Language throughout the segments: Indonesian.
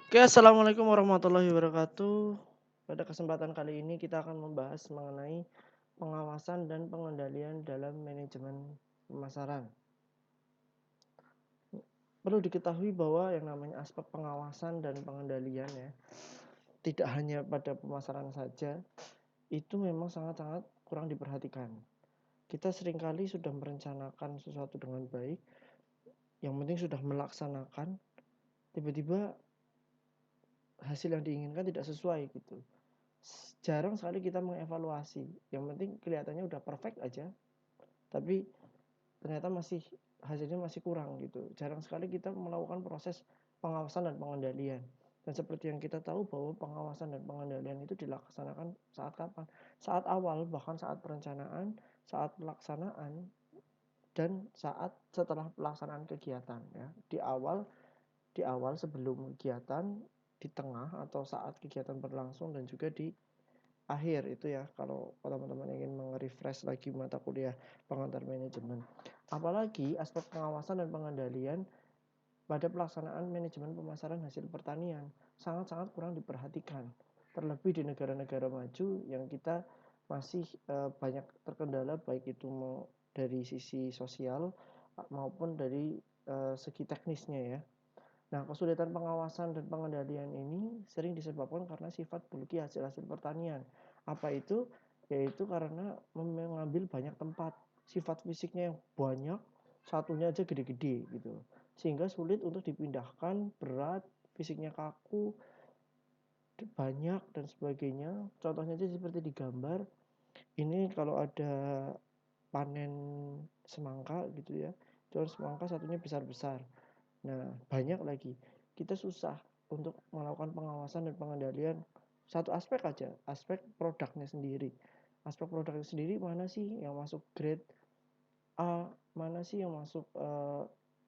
Oke, assalamualaikum warahmatullahi wabarakatuh. Pada kesempatan kali ini kita akan membahas mengenai pengawasan dan pengendalian dalam manajemen pemasaran. Perlu diketahui bahwa yang namanya aspek pengawasan dan pengendalian ya, tidak hanya pada pemasaran saja, itu memang sangat-sangat kurang diperhatikan. Kita seringkali sudah merencanakan sesuatu dengan baik, yang penting sudah melaksanakan, tiba-tiba hasil yang diinginkan tidak sesuai gitu. Jarang sekali kita mengevaluasi. Yang penting kelihatannya udah perfect aja, tapi ternyata hasilnya masih kurang gitu. Jarang sekali kita melakukan proses pengawasan dan pengendalian. Dan seperti yang kita tahu bahwa pengawasan dan pengendalian itu dilaksanakan saat kapan? Saat awal, bahkan saat perencanaan, saat pelaksanaan, dan saat setelah pelaksanaan kegiatan ya. Di awal sebelum kegiatan, di tengah atau saat kegiatan berlangsung, dan juga di akhir itu ya, kalau teman-teman ingin refresh lagi mata kuliah pengantar manajemen. Apalagi aspek pengawasan dan pengendalian pada pelaksanaan manajemen pemasaran hasil pertanian sangat-sangat kurang diperhatikan, terlebih di negara-negara maju yang kita masih banyak terkendala, baik itu dari sisi sosial maupun dari segi teknisnya ya. Nah, kesulitan pengawasan dan pengendalian ini sering disebabkan karena sifat bulky hasil-hasil pertanian. Apa itu? Yaitu karena mengambil banyak tempat. Sifat fisiknya yang banyak, satunya aja gede-gede gitu. Sehingga sulit untuk dipindahkan, berat, fisiknya kaku, banyak dan sebagainya. Contohnya aja seperti di gambar. Ini kalau ada panen semangka gitu ya. Terus semangka satunya besar-besar. Nah, banyak lagi. Kita susah untuk melakukan pengawasan dan pengendalian satu aspek aja, aspek produknya sendiri. Aspek produknya sendiri, mana sih yang masuk grade A, mana sih yang masuk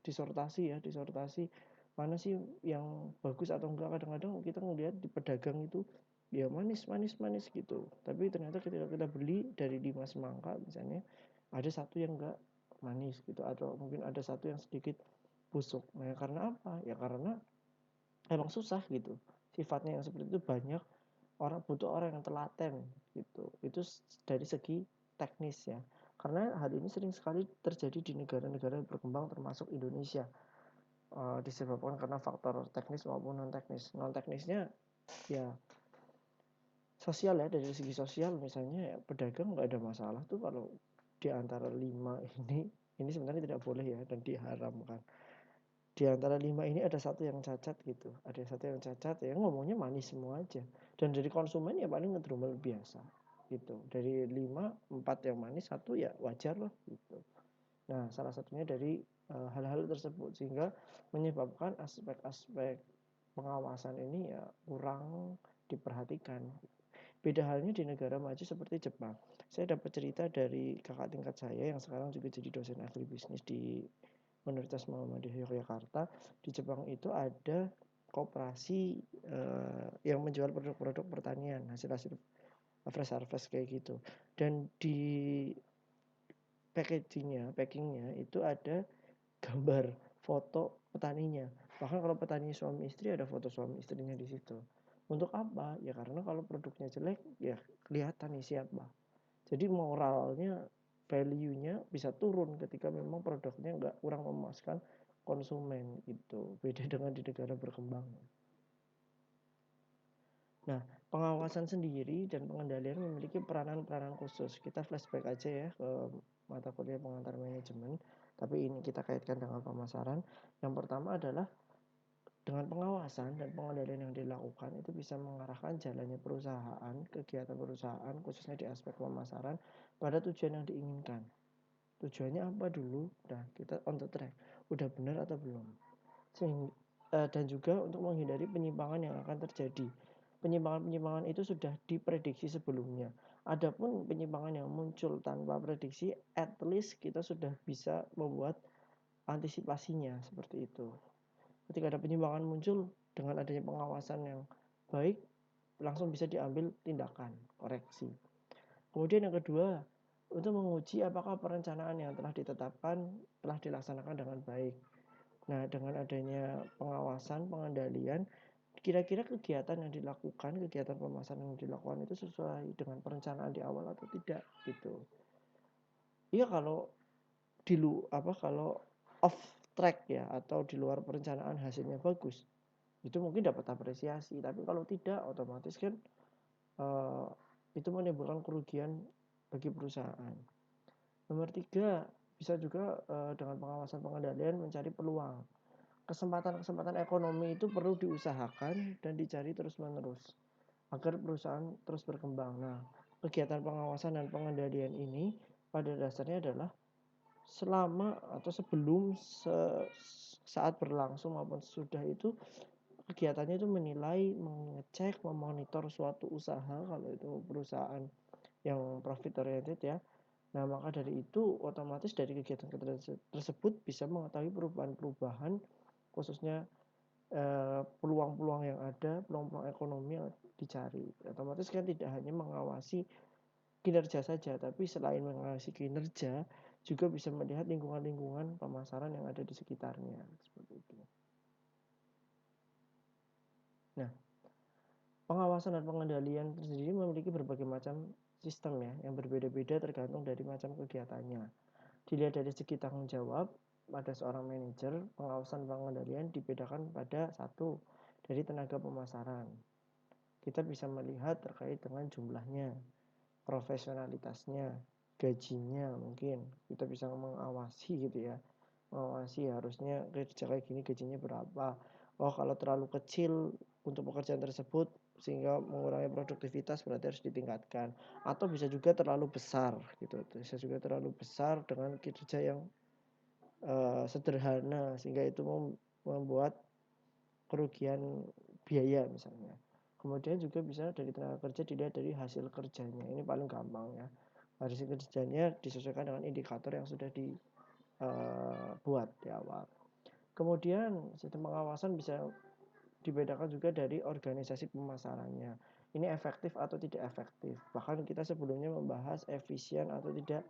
disertasi ya, disertasi, mana sih yang bagus atau enggak. Kadang-kadang kita ngelihat di pedagang itu ya manis manis manis gitu, tapi ternyata ketika kita beli dari 5 semangka misalnya, ada satu yang enggak manis gitu, atau mungkin ada satu yang sedikit busuk. Nah, karena apa? Ya karena emang susah gitu. Sifatnya yang seperti itu banyak, butuh orang yang telaten gitu. Itu dari segi teknis ya. Karena hal ini sering sekali terjadi di negara-negara berkembang termasuk Indonesia. Disebabkan karena faktor teknis maupun non teknis. Non teknisnya ya sosial ya, dari segi sosial misalnya ya, pedagang nggak ada masalah tuh kalau di antara 5 ini sebenarnya tidak boleh ya dan diharamkan. Di antara 5 ini ada satu yang cacat gitu, ada satu yang cacat ya, ngomongnya manis semua aja, dan dari konsumen ya paling ngedrumel biasa gitu. Dari 5, 4 yang manis, satu ya wajar lah gitu. Nah, salah satunya dari hal-hal tersebut, sehingga menyebabkan aspek-aspek pengawasan ini ya kurang diperhatikan. Beda halnya di negara maju seperti Jepang. Saya dapat cerita dari kakak tingkat saya yang sekarang juga jadi dosen agribisnis di Universitas Muhammadiyah Yogyakarta. Di Jepang itu ada koperasi yang menjual produk-produk pertanian, hasil-hasil fresh harvest kayak gitu. Dan di packingnya itu ada gambar foto petaninya. Bahkan kalau petani suami istri, ada foto suami istrinya di situ. Untuk apa? Ya karena kalau produknya jelek, ya kelihatan nih siapa. Jadi moralnya, value-nya bisa turun ketika memang produknya nggak, kurang memuaskan konsumen gitu. Beda dengan di negara berkembang. Nah, pengawasan sendiri dan pengendalian memiliki peranan-peranan khusus. Kita flashback aja ya ke mata kuliah pengantar manajemen, tapi ini kita kaitkan dengan pemasaran. Yang pertama adalah dengan pengawasan dan pengendalian yang dilakukan itu bisa mengarahkan jalannya perusahaan, kegiatan perusahaan khususnya di aspek pemasaran pada tujuan yang diinginkan. Tujuannya apa dulu? Nah, kita on the track. Udah benar atau belum? Dan juga untuk menghindari penyimpangan yang akan terjadi. Penyimpangan-penyimpangan itu sudah diprediksi sebelumnya. Adapun penyimpangan yang muncul tanpa prediksi, at least kita sudah bisa membuat antisipasinya seperti itu. Ketika ada penyimpangan muncul, dengan adanya pengawasan yang baik, langsung bisa diambil tindakan koreksi. Kemudian yang kedua, untuk menguji apakah perencanaan yang telah ditetapkan telah dilaksanakan dengan baik. Nah, dengan adanya pengawasan, pengendalian, kira-kira kegiatan yang dilakukan, kegiatan pemasaran yang dilakukan itu sesuai dengan perencanaan di awal atau tidak gitu. Iya kalau off track ya atau di luar perencanaan hasilnya bagus, itu mungkin dapat apresiasi. Tapi kalau tidak, otomatis kan uh, itu menimbulkan kerugian bagi perusahaan. Nomor 3, bisa juga dengan pengawasan pengendalian mencari peluang. Kesempatan-kesempatan ekonomi itu perlu diusahakan dan dicari terus-menerus agar perusahaan terus berkembang. Nah, kegiatan pengawasan dan pengendalian ini pada dasarnya adalah selama atau sebelum saat berlangsung maupun sesudah itu kegiatannya itu menilai, mengecek, memonitor suatu usaha kalau itu perusahaan yang profit oriented ya. Nah, maka dari itu otomatis dari kegiatan tersebut bisa mengetahui perubahan-perubahan khususnya peluang-peluang yang ada, peluang-peluang ekonomi yang dicari. Otomatis kan tidak hanya mengawasi kinerja saja, tapi selain mengawasi kinerja juga bisa melihat lingkungan-lingkungan pemasaran yang ada di sekitarnya seperti itu. Nah, pengawasan dan pengendalian sendiri memiliki berbagai macam sistem ya, yang berbeda-beda tergantung dari macam kegiatannya. Dilihat dari segi tanggung jawab, pada seorang manajer, pengawasan dan pengendalian dibedakan pada satu, dari tenaga pemasaran. Kita bisa melihat terkait dengan jumlahnya, profesionalitasnya, gajinya mungkin. Kita bisa mengawasi gitu ya. Mengawasi harusnya kerja kayak gini gajinya berapa. Oh, kalau terlalu kecil untuk pekerjaan tersebut sehingga mengurangi produktivitas berarti harus ditingkatkan. Atau bisa juga terlalu besar gitu. Bisa juga terlalu besar dengan kinerja yang sederhana sehingga itu membuat kerugian biaya misalnya. Kemudian juga bisa dari tenaga kerja dilihat dari hasil kerjanya. Ini paling gampang ya. Hasil kerjanya disesuaikan dengan indikator yang sudah dibuat di awal. Kemudian sistem pengawasan bisa dibedakan juga dari organisasi pemasarannya. Ini efektif atau tidak efektif. Bahkan kita sebelumnya membahas efisien atau tidak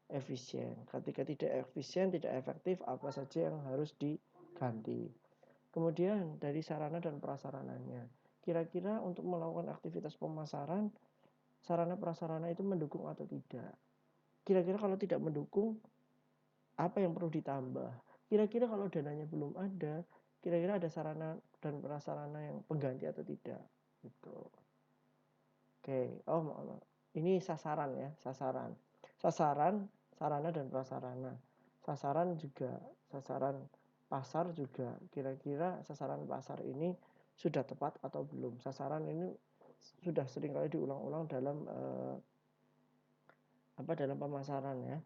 efisien. Ketika tidak efisien, tidak efektif, apa saja yang harus diganti. Kemudian dari sarana dan prasarananya. Kira-kira untuk melakukan aktivitas pemasaran, sarana prasarana itu mendukung atau tidak? Kira-kira kalau tidak mendukung, apa yang perlu ditambah? Kira-kira kalau dananya belum ada, kira-kira ada sarana dan prasarana yang pengganti atau tidak? Gitu. Oke, ini sasaran ya, sasaran. Sasaran, sarana dan prasarana. Sasaran juga, sasaran pasar juga. Kira-kira sasaran pasar ini sudah tepat atau belum? Sasaran ini sudah seringkali diulang-ulang dalam dalam pemasaran ya.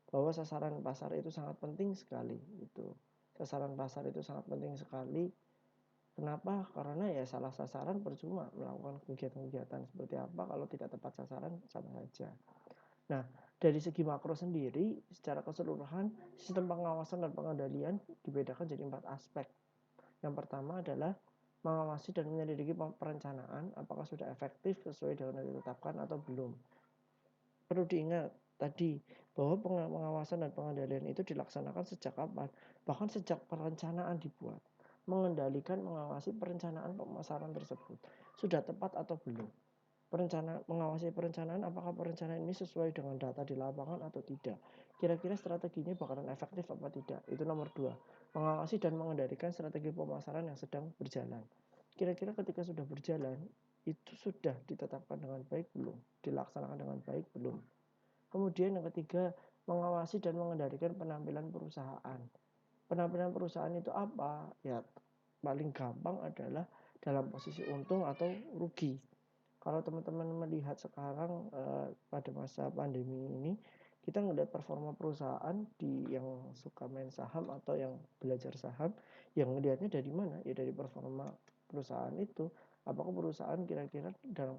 Bahwa sasaran pasar itu sangat penting sekali itu. Sasaran pasar itu sangat penting sekali. Kenapa? Karena ya salah sasaran percuma melakukan kegiatan-kegiatan seperti apa kalau tidak tepat sasaran sama saja. Nah, dari segi makro sendiri, secara keseluruhan, sistem pengawasan dan pengendalian dibedakan jadi 4 aspek. Yang pertama adalah mengawasi dan menyelidiki perencanaan apakah sudah efektif sesuai dengan yang ditetapkan atau belum. Perlu diingat tadi bahwa pengawasan dan pengendalian itu dilaksanakan sejak kapan? Bahkan sejak perencanaan dibuat. Mengendalikan, mengawasi perencanaan pemasaran tersebut. Sudah tepat atau belum? Mengawasi perencanaan apakah perencanaan ini sesuai dengan data di lapangan atau tidak. Kira-kira strateginya bakalan efektif apa tidak. Itu nomor 2. Mengawasi dan mengendalikan strategi pemasaran yang sedang berjalan. Kira-kira ketika sudah berjalan, itu sudah ditetapkan dengan baik belum? Dilaksanakan dengan baik belum? Kemudian yang ketiga, mengawasi dan mengendalikan penampilan perusahaan. Penampilan perusahaan itu apa? Ya, paling gampang adalah dalam posisi untung atau rugi. Kalau teman-teman melihat sekarang pada masa pandemi ini, kita melihat performa perusahaan yang suka main saham atau yang belajar saham, yang melihatnya dari mana? Ya dari performa perusahaan itu. Apakah perusahaan kira-kira dalam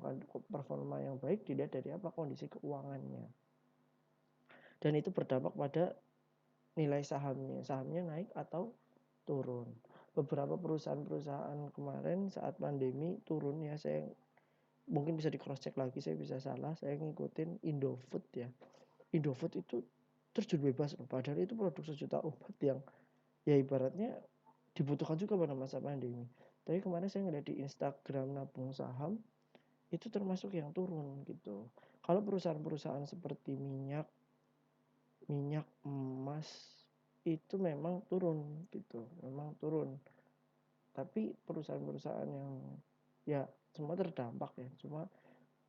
performa yang baik dilihat dari apa? Kondisi keuangannya. Dan itu berdampak pada nilai sahamnya. Sahamnya naik atau turun. Beberapa perusahaan-perusahaan kemarin saat pandemi turun ya, saya mungkin bisa di cross check lagi, saya bisa salah, saya ngikutin Indofood ya. Indofood itu terjun bebas loh, padahal itu produk sejuta umat yang ya ibaratnya dibutuhkan juga pada masa pandemi. Tapi kemarin saya ngeliat di Instagram nabung saham, itu termasuk yang turun gitu. Kalau perusahaan-perusahaan seperti minyak emas, itu memang turun gitu, memang turun. Tapi perusahaan-perusahaan yang ya semua terdampak ya, cuma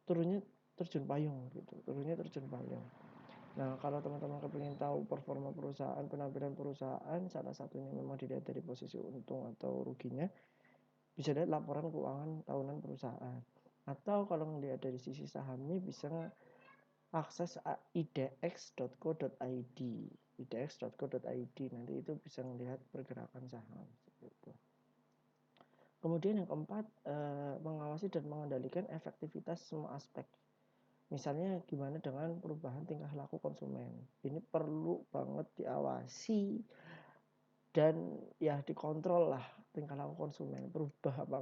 turunnya terjun payung gitu, turunnya terjun payung. Nah, kalau teman-teman kepingin tahu performa perusahaan, penampilan perusahaan, salah satunya memang dilihat dari posisi untung atau ruginya, bisa lihat laporan keuangan tahunan perusahaan. Atau kalau melihat dari sisi sahamnya, bisa akses idx.co.id, idx.co.id, nanti itu bisa melihat pergerakan saham. Gitu. Kemudian yang keempat, mengawasi dan mengendalikan efektivitas semua aspek. Misalnya gimana dengan perubahan tingkah laku konsumen. Ini perlu banget diawasi dan ya dikontrol lah tingkah laku konsumen. Berubah apa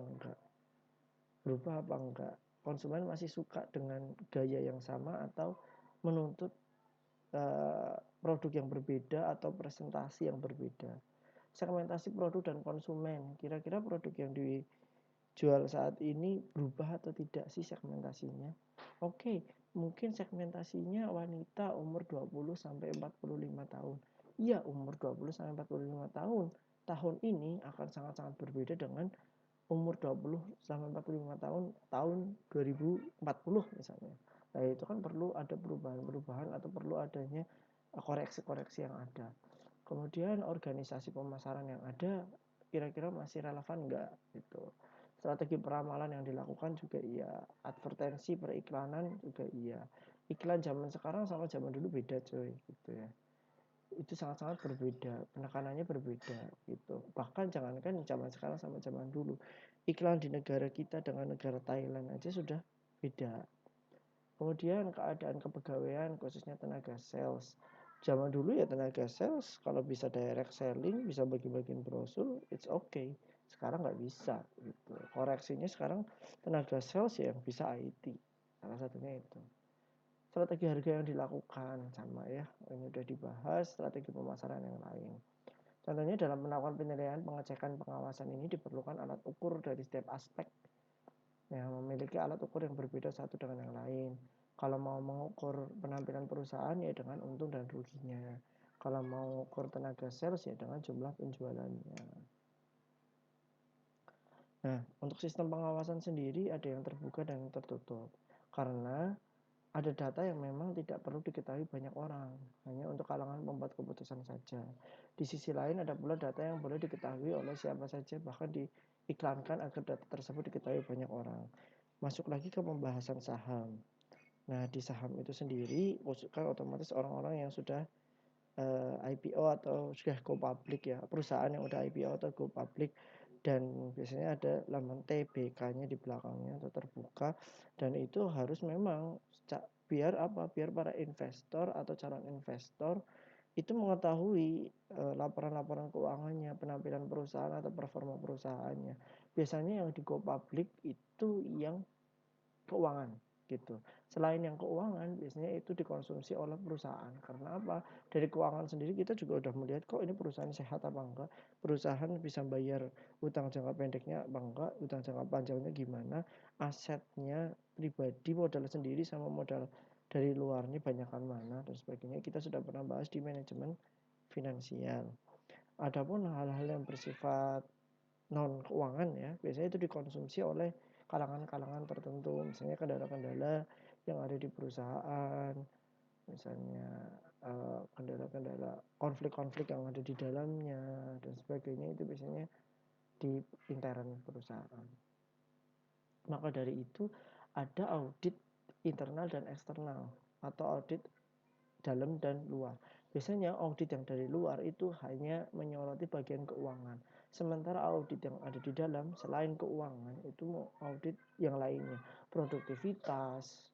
enggak. Konsumen masih suka dengan gaya yang sama atau menuntut produk yang berbeda atau presentasi yang berbeda. Segmentasi produk dan konsumen. Kira-kira produk yang dijual saat ini berubah atau tidak sih segmentasinya? Oke, mungkin segmentasinya wanita umur 20 sampai 45 tahun. Iya, umur 20 sampai 45 tahun. Tahun ini akan sangat-sangat berbeda dengan umur 20 sampai 45 tahun tahun 2040 misalnya. Nah, itu kan perlu ada perubahan-perubahan atau perlu adanya koreksi-koreksi yang ada. Kemudian organisasi pemasaran yang ada kira-kira masih relevan enggak gitu. Strategi peramalan yang dilakukan juga iya, advertensi periklanan juga iya. Iklan zaman sekarang sama zaman dulu beda coy gitu ya. Itu sangat-sangat berbeda, penekanannya berbeda gitu. Bahkan jangankan zaman sekarang sama zaman dulu, iklan di negara kita dengan negara Thailand aja sudah beda. Kemudian keadaan kepegawaian khususnya tenaga sales. Zaman dulu ya tenaga sales kalau bisa direct selling, bisa bagi-bagiin brosur, it's okay. Sekarang nggak bisa gitu. Koreksinya sekarang tenaga sales ya yang bisa IT. Salah satunya itu. Strategi harga yang dilakukan sama ya, ini udah dibahas. Strategi pemasaran yang lain. Contohnya dalam melakukan penilaian, pengecekan, pengawasan ini diperlukan alat ukur dari setiap aspek yang memiliki alat ukur yang berbeda satu dengan yang lain. Kalau mau mengukur penampilan perusahaan ya dengan untung dan ruginya. Kalau mau mengukur tenaga sales ya dengan jumlah penjualannya. Nah, untuk sistem pengawasan sendiri ada yang terbuka dan yang tertutup. Karena ada data yang memang tidak perlu diketahui banyak orang, hanya untuk kalangan pembuat keputusan saja. Di sisi lain ada pula data yang boleh diketahui oleh siapa saja, bahkan diiklankan agar data tersebut diketahui banyak orang. Masuk lagi ke pembahasan saham. Nah, di saham itu sendiri kan otomatis orang-orang yang sudah IPO atau sudah go public ya, perusahaan yang udah IPO atau go public, dan biasanya ada laman TBK-nya di belakangnya atau terbuka, dan itu harus memang biar apa? Biar para investor atau calon investor itu mengetahui laporan-laporan keuangannya, penampilan perusahaan atau performa perusahaannya. Biasanya yang di go public itu yang keuangan gitu. Selain yang keuangan, biasanya itu dikonsumsi oleh perusahaan. Karena apa? Dari keuangan sendiri kita juga udah melihat kok ini perusahaan sehat apa enggak, perusahaan bisa bayar utang jangka pendeknya apa enggak, utang jangka panjangnya gimana, asetnya pribadi, modal sendiri sama modal dari luarnya banyakkan mana dan sebagainya. Kita sudah pernah bahas di manajemen finansial. Adapun hal-hal yang bersifat non keuangan ya, biasanya itu dikonsumsi oleh kalangan-kalangan tertentu, misalnya kendala-kendala yang ada di perusahaan, misalnya kendala-kendala konflik-konflik yang ada di dalamnya dan sebagainya, itu biasanya di intern perusahaan. Maka dari itu ada audit internal dan eksternal atau audit dalam dan luar. Biasanya audit yang dari luar itu hanya menyoroti bagian keuangan. Sementara audit yang ada di dalam selain keuangan itu mau audit yang lainnya, produktivitas,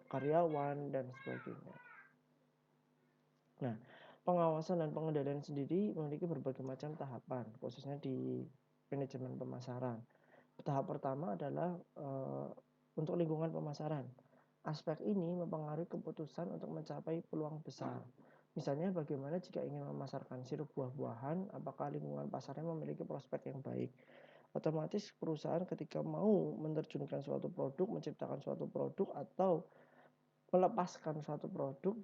karyawan dan sebagainya. Nah, pengawasan dan pengendalian sendiri memiliki berbagai macam tahapan, khususnya di manajemen pemasaran. Tahap pertama adalah untuk lingkungan pemasaran. Aspek ini mempengaruhi keputusan untuk mencapai peluang besar. Misalnya bagaimana jika ingin memasarkan sirup buah-buahan, apakah lingkungan pasarnya memiliki prospek yang baik? Otomatis perusahaan ketika mau menerjunkan suatu produk, menciptakan suatu produk atau melepaskan suatu produk,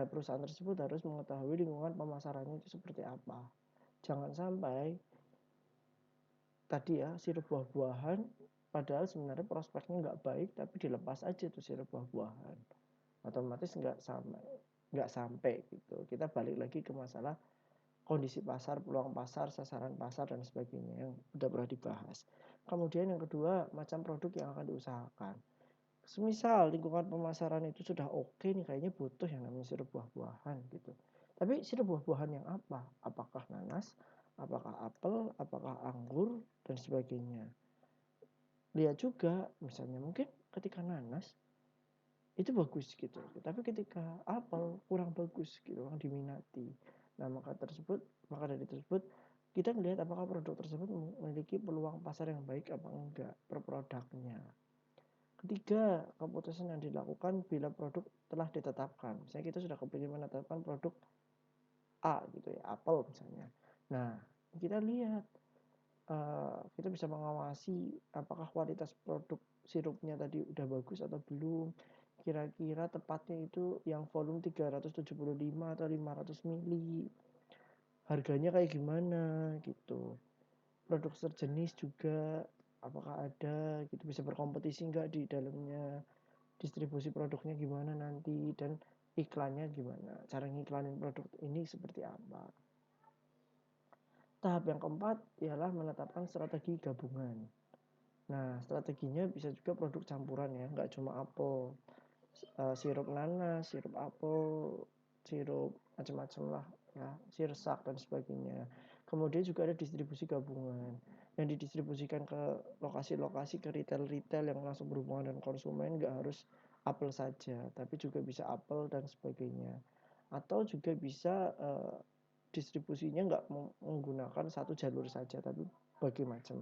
perusahaan tersebut harus mengetahui lingkungan pemasarannya itu seperti apa. Jangan sampai tadi ya sirup buah-buahan, padahal sebenarnya prospeknya nggak baik, tapi dilepas aja tuh sirup buah-buahan. Otomatis nggak sampai gitu. Kita balik lagi ke masalah kondisi pasar, peluang pasar, sasaran pasar, dan sebagainya yang udah pernah dibahas. Kemudian yang kedua, macam produk yang akan diusahakan. Semisal lingkungan pemasaran itu sudah oke nih, kayaknya butuh yang namanya sirup buah-buahan gitu. Tapi sirup buah-buahan yang apa? Apakah nanas, apakah apel, apakah anggur, dan sebagainya. Lihat juga, misalnya mungkin ketika nanas itu bagus gitu, tapi ketika apel kurang bagus gitu, kurang diminati. Nah, maka dari tersebut kita melihat apakah produk tersebut memiliki peluang pasar yang baik apa enggak per produknya. Ketiga, keputusan yang dilakukan bila produk telah ditetapkan. Misalnya kita sudah kepilih menetapkan produk A gitu ya, apel misalnya. Nah, kita lihat kita bisa mengawasi apakah kualitas produk sirupnya tadi udah bagus atau belum. Kira-kira tepatnya itu yang volume 375 atau 500 mili. Harganya kayak gimana gitu. Produk sejenis juga apakah ada gitu, bisa berkompetisi enggak di dalamnya, distribusi produknya gimana nanti, dan iklannya gimana, cara ngiklanin produk ini seperti apa. Tahap yang keempat ialah menetapkan strategi gabungan. Nah, strateginya bisa juga produk campuran ya, nggak cuma apel, sirup nanas, sirup apel, sirup macam-macam lah ya, sirsak dan sebagainya. Kemudian juga ada distribusi gabungan yang didistribusikan ke lokasi-lokasi, ke retail-retail yang langsung berhubungan dengan konsumen, nggak harus apel saja, tapi juga bisa apel dan sebagainya. Atau juga bisa distribusinya nggak menggunakan satu jalur saja, tapi berbagai macam.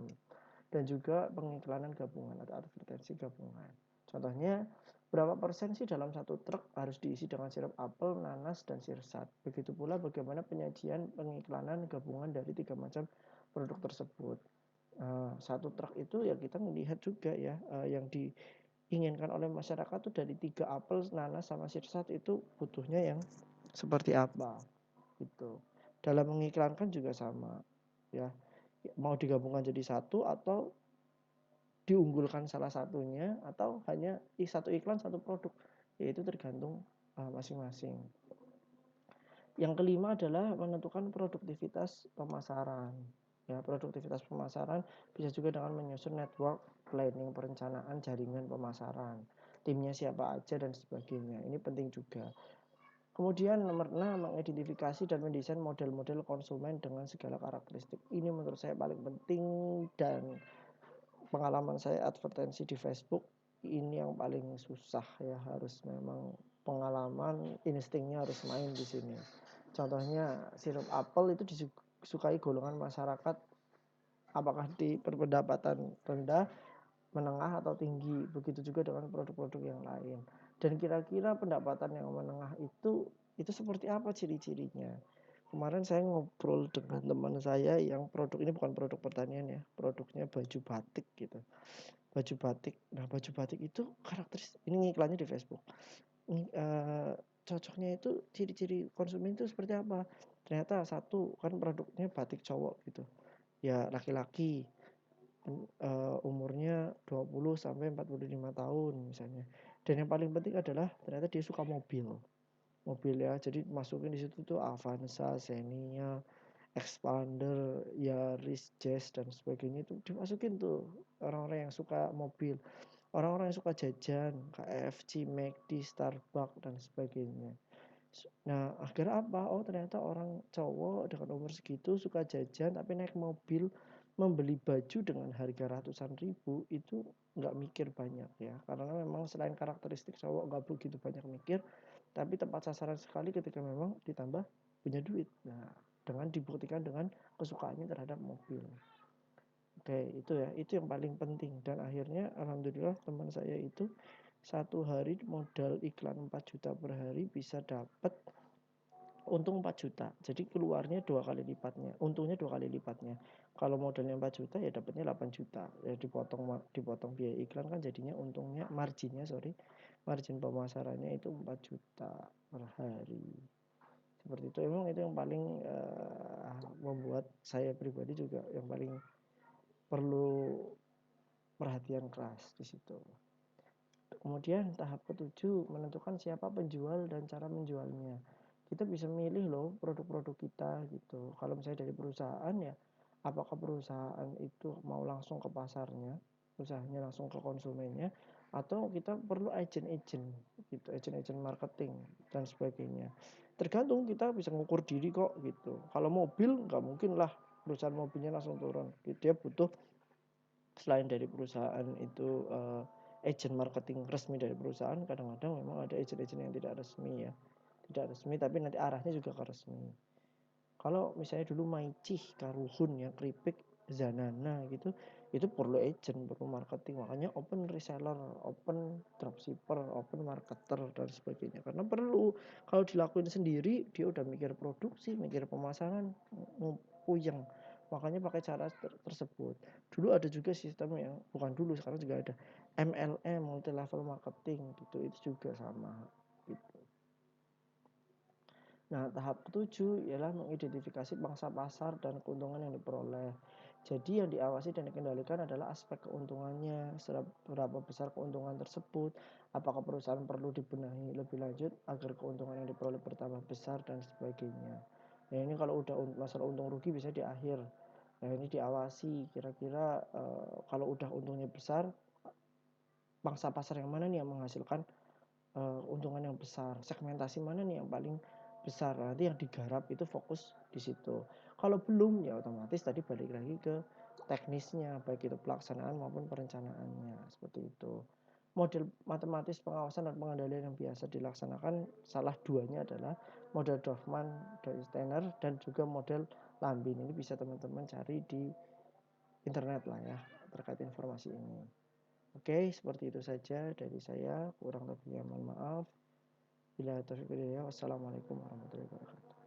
Dan juga pengiklanan gabungan atau advertensi gabungan. Contohnya, berapa persen sih dalam satu truk harus diisi dengan sirup apel, nanas, dan sirsat. Begitu pula bagaimana penyajian pengiklanan gabungan dari 3 macam produk tersebut. Satu truk itu ya kita melihat juga ya, yang diinginkan oleh masyarakat itu dari 3 apel, nanas, sama sirsat itu butuhnya yang seperti apa gitu. Dalam mengiklankan juga sama ya, mau digabungkan jadi satu atau diunggulkan salah satunya, atau hanya satu iklan satu produk, yaitu tergantung masing-masing. Yang kelima adalah menentukan produktivitas pemasaran. Ya, produktivitas pemasaran bisa juga dengan menyusun network planning, perencanaan jaringan pemasaran, timnya siapa aja dan sebagainya. Ini penting juga. Kemudian nomor 6, mengidentifikasi dan mendesain model-model konsumen dengan segala karakteristik. Ini menurut saya paling penting, dan pengalaman saya advertensi di Facebook ini yang paling susah ya, harus memang pengalaman, instingnya harus main di sini. Contohnya sirup apel itu disukai golongan masyarakat apakah di pendapatan rendah, menengah, atau tinggi. Begitu juga dengan produk-produk yang lain. Dan kira-kira pendapatan yang menengah itu seperti apa ciri-cirinya. Kemarin saya ngobrol dengan teman saya yang produk ini bukan produk pertanian ya, produknya baju batik gitu. Baju batik. Nah, baju batik itu karakteristik, ini iklannya di Facebook. Cocoknya itu ciri-ciri konsumen itu seperti apa? Ternyata satu, kan produknya batik cowok gitu. Ya laki-laki, umurnya 20 sampai 45 tahun misalnya. Dan yang paling penting adalah ternyata dia suka mobil. Mobil ya. Jadi masukin di situ tuh Avanza, Xenia, Expander, Yaris, Jazz, dan sebagainya itu dimasukin tuh orang-orang yang suka mobil, orang-orang yang suka jajan, KFC, McD, Starbucks, dan sebagainya. Nah, akhirnya apa? Oh, ternyata orang cowok dengan umur segitu suka jajan tapi naik mobil, membeli baju dengan harga ratusan ribu, itu nggak mikir banyak ya. Karena memang selain karakteristik cowok nggak begitu banyak mikir, tapi tepat sasaran sekali ketika memang ditambah punya duit. Nah, dengan dibuktikan dengan kesukaannya terhadap mobil. Oke, itu ya, itu yang paling penting. Dan akhirnya alhamdulillah teman saya itu satu hari modal iklan 4 juta per hari bisa dapat untung 4 juta. Jadi keluarnya 2 kali lipatnya, untungnya 2 kali lipatnya. Kalau modalnya 4 juta ya dapatnya 8 juta. Ya dipotong biaya iklan kan jadinya untungnya margin pemasarannya itu 4 juta per hari. Seperti itu. Emang itu yang paling membuat saya pribadi juga yang paling perlu perhatian keras di situ. Kemudian tahap ketujuh, menentukan siapa penjual dan cara menjualnya. Kita bisa milih loh produk-produk kita gitu. Kalau misalnya dari perusahaan ya, apakah perusahaan itu mau langsung ke pasarnya, usahanya langsung ke konsumennya, atau kita perlu agent-agent gitu, agent-agent marketing dan sebagainya. Tergantung, kita bisa ngukur diri kok gitu. Kalau mobil nggak mungkin lah perusahaan mobilnya langsung turun. Dia butuh selain dari perusahaan itu agent marketing resmi dari perusahaan, kadang-kadang memang ada agent-agent yang tidak resmi ya, tidak resmi tapi nanti arahnya juga ke resmi. Kalau misalnya dulu Maicih, Karuhun ya, Kripik, Zanana gitu, itu perlu agent, perlu marketing, makanya open reseller, open dropshipper, open marketer dan sebagainya. Karena perlu, kalau dilakuin sendiri dia udah mikir produksi, mikir pemasaran, puyeng. Makanya pakai cara tersebut. Dulu ada juga sistem yang bukan dulu, sekarang juga ada MLM, multi level marketing gitu, itu juga sama gitu. Nah, tahap ketujuh ialah mengidentifikasi pangsa pasar dan keuntungan yang diperoleh. Jadi yang diawasi dan dikendalikan adalah aspek keuntungannya, seberapa besar keuntungan tersebut, apakah perusahaan perlu dibenahi lebih lanjut agar keuntungan yang diperoleh bertambah besar dan sebagainya. Nah, ini kalau udah masalah untung rugi bisa di akhir. Nah, ini diawasi kira-kira kalau udah untungnya besar, pangsa pasar yang mana nih yang menghasilkan keuntungan yang besar, segmentasi mana nih yang paling besar. Nanti yang digarap itu fokus di situ. Kalau belum ya otomatis tadi balik lagi ke teknisnya, baik itu pelaksanaan maupun perencanaannya, seperti itu. Model matematis pengawasan dan pengendalian yang biasa dilaksanakan salah duanya adalah model Dorfman, Steiner, dan juga model Lambin. Ini bisa teman-teman cari di internet lah ya terkait informasi ini. Oke, seperti itu saja dari saya. Kurang lebihnya mohon maaf. Bila taufiq hidayah. Wassalamualaikum warahmatullahi wabarakatuh.